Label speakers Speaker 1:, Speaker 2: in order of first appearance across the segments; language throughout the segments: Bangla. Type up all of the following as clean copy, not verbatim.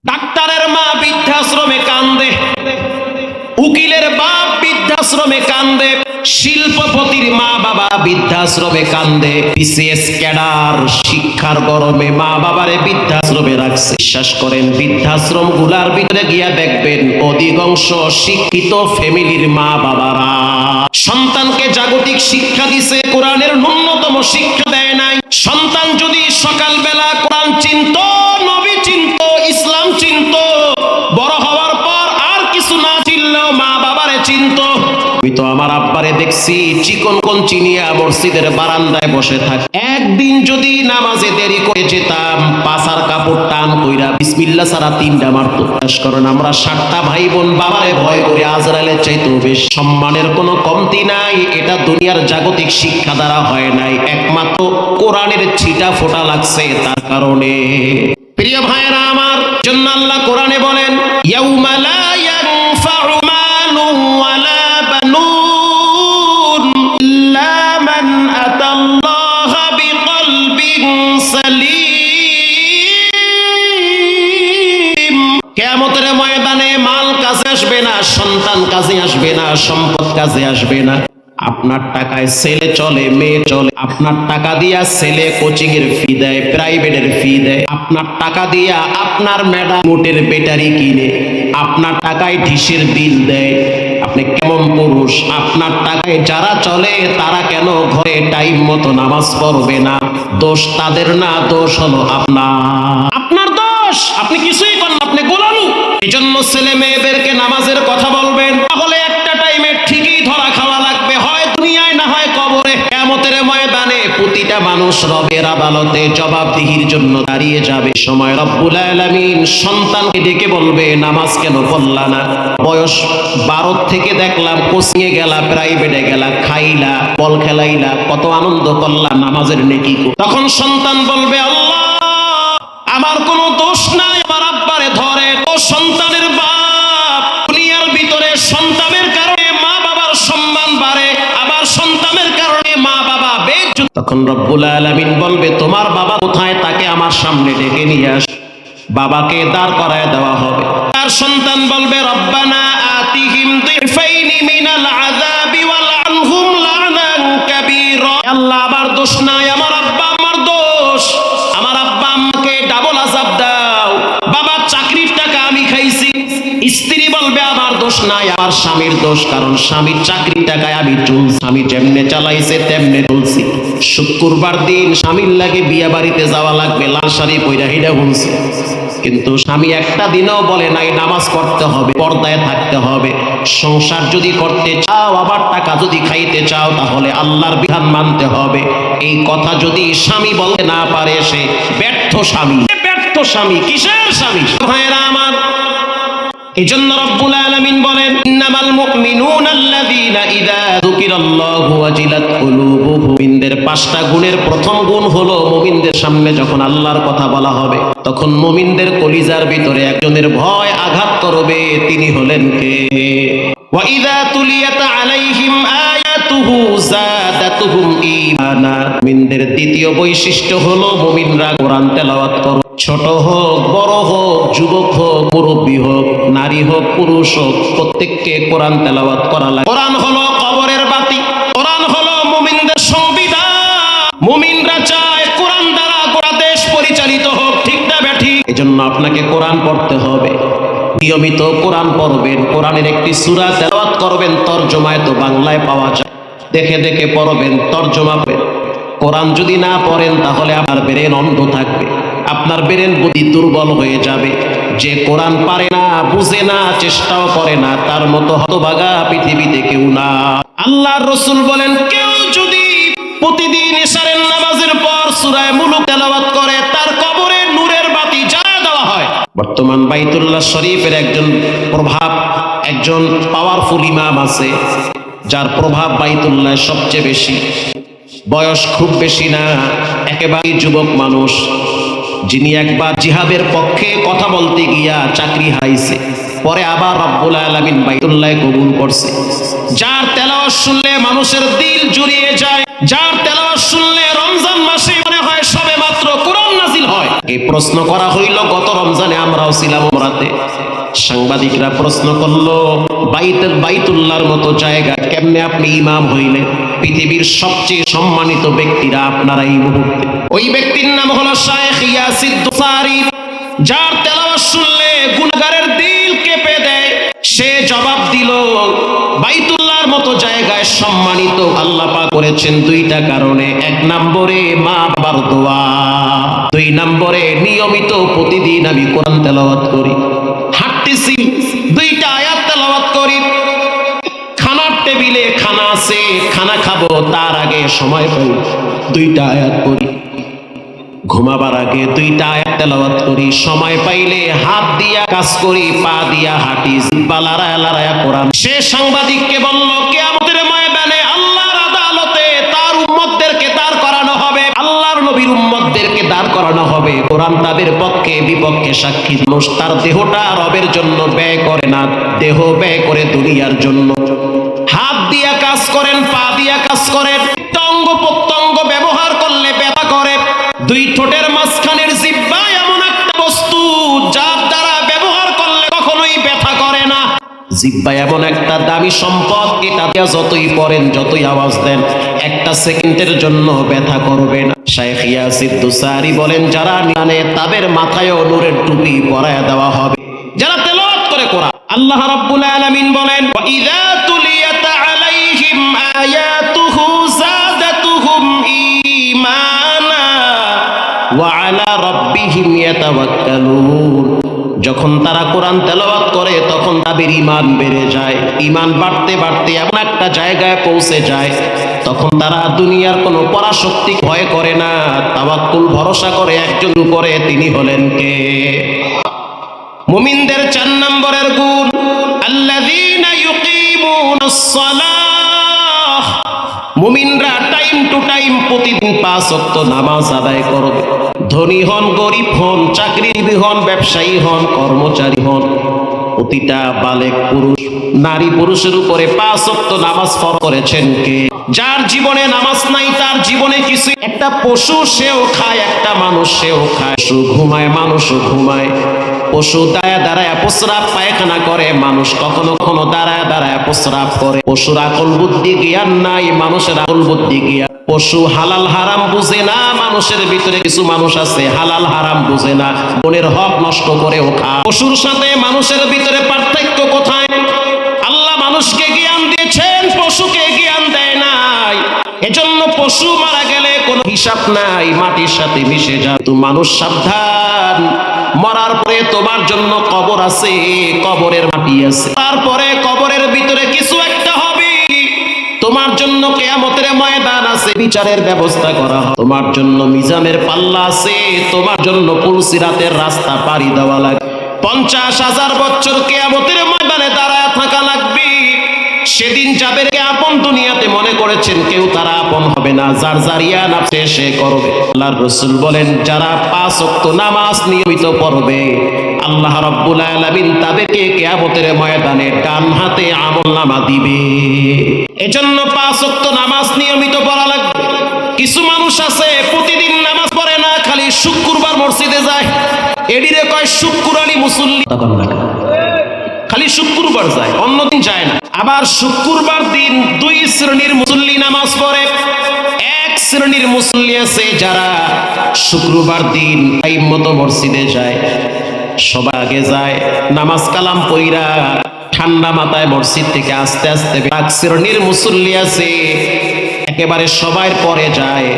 Speaker 1: ডাক্তারের মা বৃদ্ধাশ্রমে কান্দে, উকিলের বাপ বৃদ্ধাশ্রমে কান্দে, শিল্পপতির মা বাবা বৃদ্ধাশ্রমে কান্দে। বিসিএস ক্যাডার শিক্ষার গরমে মা বাবারে বৃদ্ধাশ্রমে রাখছে। বিশ্বাস করেন, বৃদ্ধাশ্রম গুলার ভিতরে গিয়া দেখবেন অধিকাংশ শিক্ষিত ফ্যামিলির মা বাবারা সন্তানকে জাগতিক শিক্ষা দিছে, কোরআনের ন্যূনতম শিক্ষা দেয় নাই। সন্তান যদি সকালবেলা কোরআন চিনত, নবী চিনত, ইসলাম চিনত, বড় হওয়ার পর আর কিছু না চিনলেও মা বাবারে চিনত। আমি তো আমার আব্বারে দেখছি চিকন কোন চিনিয়া মসজিদের বারান্দায় বসে থাকে। একদিন যদি নামাজে দেরি করে যেতাম, পাছার কাপড় টান কইরা বিসমিল্লাহ ছাড়া তিনটা মারতো। বিশ্বাস করেন, আমরা 7টা ভাই বোন বাবারে ভয় করে আজরাইলের চাইতেও বেশি। সম্মানের কোনো কমতি নাই। এটা দুনিয়ার জাগতিক শিক্ষা দ্বারা হয় নাই, একমাত্র কোরআনের ছিটা ফোঁটা লাগছে তার কারণে। প্রিয় ভাইয়েরা আমার, জন্য আল্লাহ কোরআনে বলেন, ইয়াউমা লা ইয়ানফাউ মালুন ওয়ালা বানুন ইল্লা মান আতাল্লাহা বিকলবিন সালিম। কিয়ামতের ময়দানে মাল কাজে আসবে না, সন্তান কাজে আসবে না, সম্পদ কাজে আসবে না। আপনার টাকায় ছেলে চলে, মেয়ে চলে। আপনার টাকা দিয়া ছেলে কোচিং এর ফি দেয়, প্রাইভেটের ফি দেয়। আপনার টাকা দিয়া আপনার ম্যাডাম মোটের ব্যাটারি কিনে, আপনার টাকায় ডিশের বিল দেয়। আপনি কেমন পুরুষ? আপনার টাকায় যারা চলে তারা কেন ঘরে টাইম মতো নামাজ পড়বে না? দোষ তাদের না, দোষ হলো আপনার দোষ। আপনি কিছুই করেন, আপনি গোলামি। এই জন্য ছেলে মেয়েদেরকে নামাজের কথা বলবেন, তাহলে একটা টাইমে ঠিকই ধরা খাওয়া লাগবে, হয় দুনিয়ায় না হয় কবরে। কিয়ামতের ময়দানে প্রতিটা মানুষ রবের আদালতে জবাবদিহির জন্য দাঁড়িয়ে যাবে। সময় রব্বুল আলামিন সন্তানকে ডেকে বলবে, নামাজ কেন পড়লা না? বয়স 12 থেকে দেখলাম কোচিং এ গেলা, প্রাইভেটে গেলা, খাইলা, বল খেলাইলা, কত আনন্দ করলা, নামাজের নেকি কো? তখন সন্তান বলবে, আল্লাহ আমার কোনো দোষ নাই, আমার আব্বারে ধরে। ও সন্তানের বাপ, দুনিয়ার ভিতরে সন্তানের কারণে মা বাবার সম্মান বাড়ে, আবার সন্তানের কারণে মা বাবা বেইজ্জত। তখন রব্বুল আলামিন বলবে, তোমার বাবা কোথায়? তাকে আমার সামনে ডেকে নিয়ে আস। বাবাকে দাঁড় করায় দেওয়া হবে। তার সন্তান বলবে, রব্বানা আতিহিম দিফাইনি মিনাল আযাবি ওয়াল আনহুম লানান কাবীরা। আল্লাহ আমার দোষ নাই, আমার আব্বা আমার দোষ, আমার আব্বা আমাকে ডাবল আযাব দাও। বাবার চাকরির টাকা আমি খাইছি। স্ত্রী বলবে, আমার দোষ নাই, আমার স্বামীর দোষ, কারণ স্বামীর চাকরির টাকায় আমি চলছি, স্বামী যেমনে চালাইছে তেমনে চলছি। শুক্রবার দিন স্বামীর লাগে বিয়া বাড়িতে যাওয়া লাগবে, লাল শাড়ি পইরা হিডা বলছে, কিন্তু স্বামী একটা দিনও বলে নাই নামাজ পড়তে হবে, পর্দায় থাকতে হবে। সংসার যদি করতে চাও, আবার টাকা যদি খাইতে চাও, তাহলে আল্লাহর বিধান মানতে হবে। এই কথা যদি স্বামী বলতে না পারে, সে ব্যর্থ স্বামী। ব্যর্থ স্বামী কিসের স্বামী? ভাইয়েরা আমার, এজন্য রব্বুল আলামিন বলেন, ইন্নামাল মুমিনুনা আল্লাযীনা ইযা যুকিরাল্লাহু ওয়াজিলাত কুলুবুহুম। মুমিনদের 5টা গুণের প্রথম গুণ হলো, মুমিনদের সামনে যখন আল্লাহর কথা বলা হবে, তখন মুমিনদের কলিজার ভিতরে একজনের ভয় আঘাত করবে। তিনি হলেন কে? ওয়া ইযা তুলিয়াত আলাইহিম আয়াতুহু যাদাতুহুম ঈমানা। মুমিনদের দ্বিতীয় বৈশিষ্ট্য হলো, মুমিনরা কোরআন তেলাওয়াত করে। ছোট হোক, বড় হোক, যুবক হোক, মুরব্বী হোক, নারী হোক, পুরুষ হোক, প্রত্যেককে কোরআন তেলাওয়াত করা লাগে। কোরআন হলো কবরের বাতি, কোরআন হলো মুমিনদের সংবিধান। মুমিনরা চায় কোরআন দ্বারা গোটা দেশ পরিচালিত হোক, ঠিক না ব্যাঠিক? এজন্য আপনাকে কোরআন পড়তে হবে। নিয়মিত কোরআন পড়বেন, কোরআনের একটি সূরা তেলাওয়াত করবেন, তরজমায় তো বাংলায় পাওয়া যায়, দেখে দেখে পড়বেন, তরজমা করবেন। কোরআন যদি না পড়েন, তাহলে আপনার ব্রেন অন্ধ থাকবে, আপনার ব্রেন বুদ্ধি দুর্বল হয়ে যাবে। যে কোরআন পারে না, বুঝে না, চেষ্টাও করে না, তার মতো হতভাগা পৃথিবীতে কেউ না। আল্লাহর রাসূল বলেন, কেউ যদি প্রতিদিন ইশারের নামাজের পর সূরা মুলুক তেলাওয়াত করে, তার কবরে নূরের বাতি জ্বালা দেওয়া হয়। বর্তমান বাইতুল্লাহ শরীফের একজন পাওয়ারফুল ইমাম আছে, যার প্রভাব বাইতুল্লাহ সবচেয়ে বেশি। বয়স খুব বেশি না, একেবারে যুবক মানুষ, যিনি একবার জিহাদের পক্ষে কথা বলতে গিয়া চাকরি হারাইছে, পরে আবার রব্বুল আলামিন বাইতুল্লাহ কবুল করছে। যার তেলাওয়াত শুনলে মানুষের দিল জুড়িয়ে যায়, যার তেলাওয়াত শুনলে রমজান মাসে মনে হয় সবে মাত্র কোরআন নাজিল হয়। এই প্রশ্ন করা হইল গত রমজানে, আমরাও ছিলাম ওমরাতে। সাংবাদিকরা প্রশ্ন করলো, বাইতুল্লাহর মতো জায়গা কেমনে আপনি ইমাম হইলেন? পৃথিবীর সবচেয়ে সম্মানিত ব্যক্তিরা আপনারা এই মুহূর্তে, ওই ব্যক্তির নাম হলো শায়েখ ইয়াসির দুসারি, যার তেলাওয়াত শুনলে গুনাহগারের দিল কেঁপে দেয়। সে জবাব দিল, বাইতুল্লাহর মতো জায়গায় সম্মানিত আল্লাহ পাক করেছেন দুইটা কারণে। এক নম্বরে মা বাবার দোয়া, দুই নম্বরে নিয়মিত প্রতিদিন আমি কোরআন তেলাওয়াত করি, হাঁটতেছি দুইটা আয়াত তেলাওয়াত করি, খানার টেবিলে খানা আছে, খানা খাবো তার আগে সময় পাই দুইটা আয়াত করি, ঘুমাবার আগে দুইটা আয়াত তেলাওয়াত করি, সময় পাইলে হাত দিয়া কাজ করি, পা দিয়া হাঁটি, জিহ্বা লড়ায়া লড়ায়া কোরআন। সে সাংবাদিককে বলল, কিয়ামতের ময়দানে আল্লাহর আদালতে তার উম্মতদেরকে দাঁড় করানো হবে, আল্লাহর নবীর উম্মতদেরকে দাঁড় করানো হবে। কোরআন তাদের পক্ষে বিপক্ষে সাক্ষী। মানুষ তার দেহটা রবের জন্য ব্যয় করে না, দেহ ব্যয় করে দুনিয়ার জন্য। হাত দিয়া কাজ করেন, পা দিয়া কাজ করেন, অঙ্গ প্রত্যঙ্গ ব্যবহার করলে ব্যথা করে। দুই ঠোঁটের মাঝখানের জিহ্বা এমন একটা বস্তু যার দ্বারা ব্যবহার করলে কখনোই ব্যথা করে না। জিহ্বা এমন একটা দামি সম্পদ, এটা দিয়ে যতই পড়েন, যতই আওয়াজ দেন, একটা সেকেন্ডের জন্য ব্যথা করবে না। শায়েখ ইয়াসির দুসারি বলেন, যারা জানে তাদের মাথায়ও নূরের টুপি পরায়া দেওয়া হবে, যারা তেলাওয়াত করে কোরআন। আল্লাহ রাব্বুল আলামিন বলেন, ওয়া ইযা তুলিয়াত আলাইহিম আয়াতুহু যাদাতুহুম ঈমানা ওয়া আলা রাব্বিহিম ইয়াতাওয়াক্কালুন। যখন তারা কোরআন তেলাওয়াত করে তখন তাদের ঈমান বেড়ে যায়, ঈমান বাড়তে বাড়তে এমন একটা জায়গায় পৌঁছে যায়, তখন তারা দুনিয়ার কোনো পরাশক্তি ভয় করে না, তাওয়াক্কুল ভরসা করে একজন উপরে, তিনি হলেন কে? মুমিনদের 4 নম্বরের গুণ, আল্লাযীনা ইউকিমুনাস সালাহ। মুমিনরা টাইম টু টাইম প্রতিদিন 5 ওয়াক্ত নামাজ আদায় করবে। ধনী হন, গরিব হন, চাকরিজীবী হন, ব্যবসায়ী হন, কর্মচারী হন, প্রতিটা বালেক পুরুষ নারী পুরুষের উপরে 5 ওয়াক্ত নামাজ ফরজ করেছেন কে? যার জীবনে নামাজ নাই তার জীবনে কিছু। একটা পশু সেও খায়, একটা মানুষ সেও খায়। পশু ঘুমায়, মানুষও ঘুমায়। পশু দাঁড়ায় দাঁড়ায় প্রস্রাব পায়খানা করে, মানুষ কখনো কখনো দাঁড়ায় দাঁড়ায় প্রস্রাব করে। পশুর আকল বুদ্ধি জ্ঞান নাই, মানুষের আকল বুদ্ধি জ্ঞান। পশু হালাল হারাম বুঝে না, মানুষের ভিতরে কিছু মানুষ আছে হালাল হারাম বুঝে না, বোনের হক নষ্ট করেও খায়। পশুর সাথে মানুষের ভিতরে পার্থক্য কোথায়? আল্লাহ মানুষকে জ্ঞান দিয়েছেন, পশুকে জ্ঞান দেয় নাই। এজন্য পশু মারা গেলে কোনো হিসাব নাই, মাটির সাথে মিশে যায়। তো মানুষ সাবধান, মরার পরে তোমার জন্য কবর আছে, কবরের মাটি আছে, তারপরে কবরের ভিতরে কিছু একটা হবে। তোমার জন্য কিয়ামতের ময়দান আছে, বিচারের ব্যবস্থা করা হবে। তোমার জন্য মিজানের পাল্লা আছে, তোমার জন্য পুলসিরাতের রাস্তা পাড়ি দেওয়া লাগবে। 50,000 বছর কিয়ামতের ময়দানে দাঁড়ায় থাকা লাগবে। সেদিন যাদেরকে আপন দুনিয়াতে মনে করেছেন কেউ তারা আপন হবে না, যার জারিয়া নাফসে সে করবে। আল্লাহর রাসূল বলেন, যারা 5 ওয়াক্ত নামাজ নিয়মিত পড়বে আল্লাহ রাব্বুল আলামিন তাদেরকে কিয়ামতের ময়দানে ডান হাতে আমলনামা দিবে। এজন্য 5 ওয়াক্ত নামাজ নিয়মিত পড়া লাগবে। কিছু মানুষ আছে প্রতিদিন নামাজ পড়ে না, খালি শুক্রবার মসজিদে যায়, এডিরে কয় শুক্রবারই মুসল্লি। খালি শুক্রবার যায়, অন্যদিন যায় না। আবার শুক্রবার দিন 2 শ্রেণীর মুসল্লি নামাজ পড়ে। এক শ্রেণীর মুসল্লি আছে যারা শুক্রবার দিন টাইম মতো মসজিদে যায়, সবাই আগে যায়, নামাজ কালাম পড়িরা ঠান্ডা মাথায় মসজিদ থেকে আস্তে আস্তে। এক শ্রেণীর মুসল্লি আছে একেবারে সবার পরে যায়,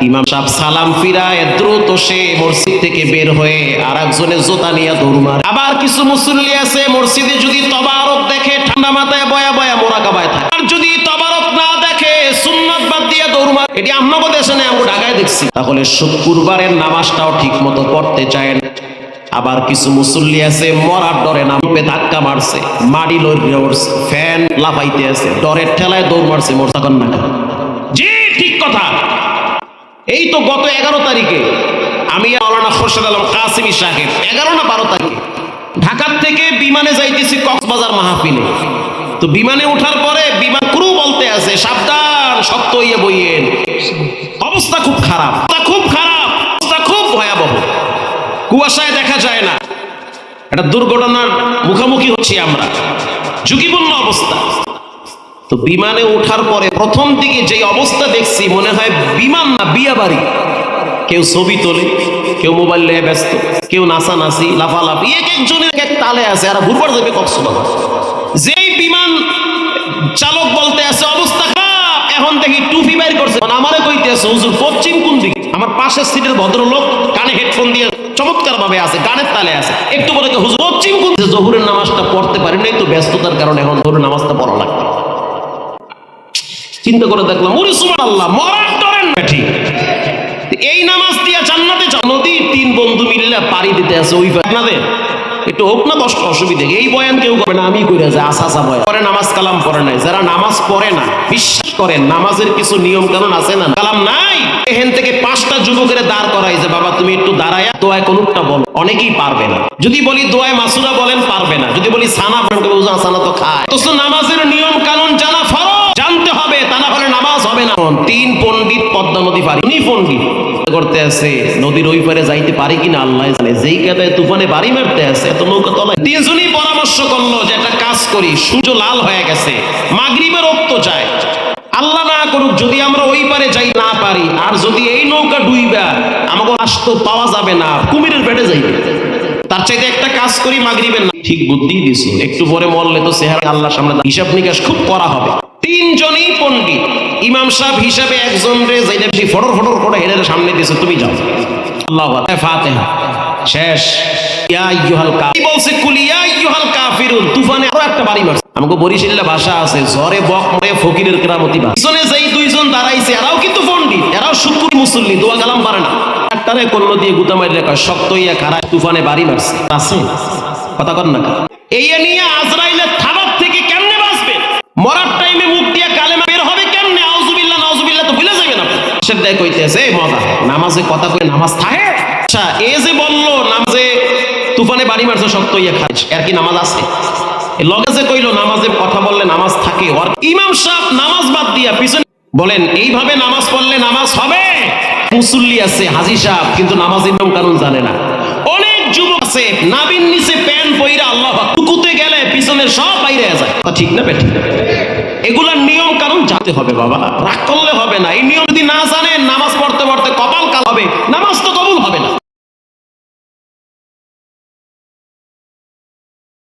Speaker 1: ইমাম সাহেব সালাম ফিরায় দ্রুত সে মসজিদ থেকে বের হয়ে আর একজনের জুতা নিয়ে দৌড় মারে। আবার কিছু মুসল্লি আছে মসজিদে যদি তবারক দেখে ঠান্ডা মাথায় বয়া বয়া মোরাকাবায় থাকে, আর যদি তবারক না দেখে সুন্নাত বাদ দিয়ে দৌড় মারে। এটি আপনাদের দেশে না, আমরা ঢাকায় দেখছি। তাহলে শুক্রবারের নামাজটাও ঠিক মতো পড়তে চায় না। আবার কিছু মুসল্লি আছে মরার ডরে নামে ধাক্কা মারছে, মাটি লড়ে উঠছে, ফ্যান লাফাইতে আছে, ডরের ঠেলায় দৌড় মারছে। মোরতাকন না, জি ঠিক কথা। এই তো গত 11 তারিখে আমি মাওলানা খোরশেদ আলম কাসিমি সাহেব 11 না 12 তারিখে ঢাকার থেকে বিমানে যাইতেছি কক্সবাজার মাহফিলে। তো বিমানে ওঠার পরে বিমান ক্রু বলতে আছে, সাবধান, শক্ত হইয়া বইয়েন, অবস্থা খুব খারাপ, অবস্থা খুব খারাপ, অবস্থা খুব ভয়াবহ। কুয়াশায় দেখা যায় না, একটা দুর্ঘটনার মুখোমুখি হচ্ছি আমরা, ঝুঁকিপূর্ণ অবস্থা। তো বিমানে ওঠার পরে প্রথম দিকে যে অবস্থা দেখছি মনে হয় বিমান না বিয়া বাড়ি। কেউ ছবি তোলে, কেউ মোবাইল নিয়ে ব্যস্ত, কেউ নাচানাচি লাফালাফি, এক একজনের এক তালে আছে। আর ঘুরবার যাবে কক্সবাজার, যেই বিমান চালক বলতে আছে অবস্থা খারাপ, এখন দেখি টুপি বাইর করছে, আমারে কইতে আছে হুজুর পশ্চিম কোন দিকে। আমার পাশের সিটের ভদ্রলোক কানে হেডফোন দিয়ে চমৎকার ভাবে আছে, গানের তালে আছে। একটু পরে হুজুর পশ্চিম কোন দিকে। জোহরের নামাজটা পড়তে পারি নাই তো, ব্যস্ততার কারণে এখন জোহরের নামাজটা পড়া লাগবে। চিন্তা করে দেখলাম ওরে সুবহানাল্লাহ, মরার ডরেন না ঠিক। এই নামাজ দিয়া জান্নাতে যাও। নদী তিন বন্ধু মিলে পাড়ি দিতে আছে ওই আপনাদের একটু হোক না দশটা অসুবিধা। এই বয়ান কেউ করে না, আমি কইরা যে আসা বয়ান পরে নামাজ কালাম পড়ে নাই। যারা নামাজ পড়ে না, বিশ্বাস করেন নামাজের কিছু নিয়ম কানুন আছে না, কালাম নাই। এখান থেকে 5টা যুবকের দাঁড় করাই যে বাবা তুমি একটু দাঁড়ায়া দোয়ায় কোনটা বলো, অনেকেই পারবে না। যদি বলি দোয়ায় মাসুরা বলেন, পারবে না। যদি বলি সানা বলেন, সানা তো খায়। অথচ নামাজের নিয়ম কানুন জানা ফরজ, জানতে হবে, তা না হলে নামাজ হবে না। 3 পণ্ডিত পদ্মা নদী পারি, উনি পণ্ডিত করতে আছে নদীর ওই পারে যাইতে পারি কিনা আল্লাহ জানে। যেই কাদায় তুফানে বাড়ি মারতে আছে এত নৌকা তলায়। 3 জনই পরামর্শ করলো যে একটা কাজ করি, সূর্য লাল হয়ে গেছে, মাগরিবের রক্ত যায়, আল্লাহ না করুক যদি আমরা ওই পারে যাই না পারি, আর যদি এই নৌকা ডুইবা আমাকে লাশ তো পাওয়া যাবে না, কুমিরের পেটে যাইবে, তার চাইতে একটা কাজ করি মাগরিবের না। ঠিক বুদ্ধি দিছি, একটু পরে মরলে তো চেহারা আল্লাহর সামনে হিসাব নিকাশ খুব করা হবে। 3 জনই পণ্ডিত। ইমাম সাহেব হিসাবে একজন রে যাইতে বেশি ফটর ফটর করে হেডের সামনে দিছে, তুমি যাও। আল্লাহু আকবার, ফাতিহা শেষ। ইয়া আইয়ুহাল কাফিরুন বলছে, কুল ইয়া আইয়ুহাল কাফিরুন। তুফানে আরো একটা বাড়ি মারছে। আমাকে বরিশালের ভাষা আছে, ঝড়ে বক মরে ফকিরের কেরামতি বা। পিছনে যেই 2 জন দাঁড়াইছে এরাও কিন্তু পণ্ডিত, এরাও শুকরি মুসল্লি, দোয়া কালাম পারে না। একটারে কল্লো দিয়ে গুতা মাইরে কয় শক্ত ইয়া খারাপ, তুফানে বাড়ি মারছে। আছে কথা কর না। এই নিয়ে আজরাইলের থাবার থেকে কেমনে বাঁচবে? মরার টাইমে মুখ দিয়ে কালেমা বের হবে কেমনে? আউযুবিল্লাহ নাউযুবিল্লাহ তো ভুলে যাবেন আপনি। শেখ দেয় কইতেছে এই মজা, নামাজে কথা কই নামাজ থাকে। আচ্ছা এই যে বললো নামাজে তুফানে বাড়ি মারছে শক্ত ইয়া খারাপ, এর কি নামাজ আছে? লগে যে কইলো নামাজের কথা বললে নামাজ থাকে। ইমাম সাহেব নামাজ বাদ দিয়া পিছনে বলেন এইভাবে নামাজ পড়লে নামাজ হবে? মুসল্লি আছে হাজী সাহেব, কিন্তু নামাজের নিয়ম কানুন জানে না। অনেক যুবক আছে নাবির নিচে প্যান্ট পইরা আল্লাহ টুকুতে গেলে পিছনে সব বাইরে যায়। ঠিক না বেঠিক? এগুলার নিয়ম কানুন জানতে হবে বাবা, রাগ করলে হবে না। এই নিয়ম যদি না জানেন নামাজ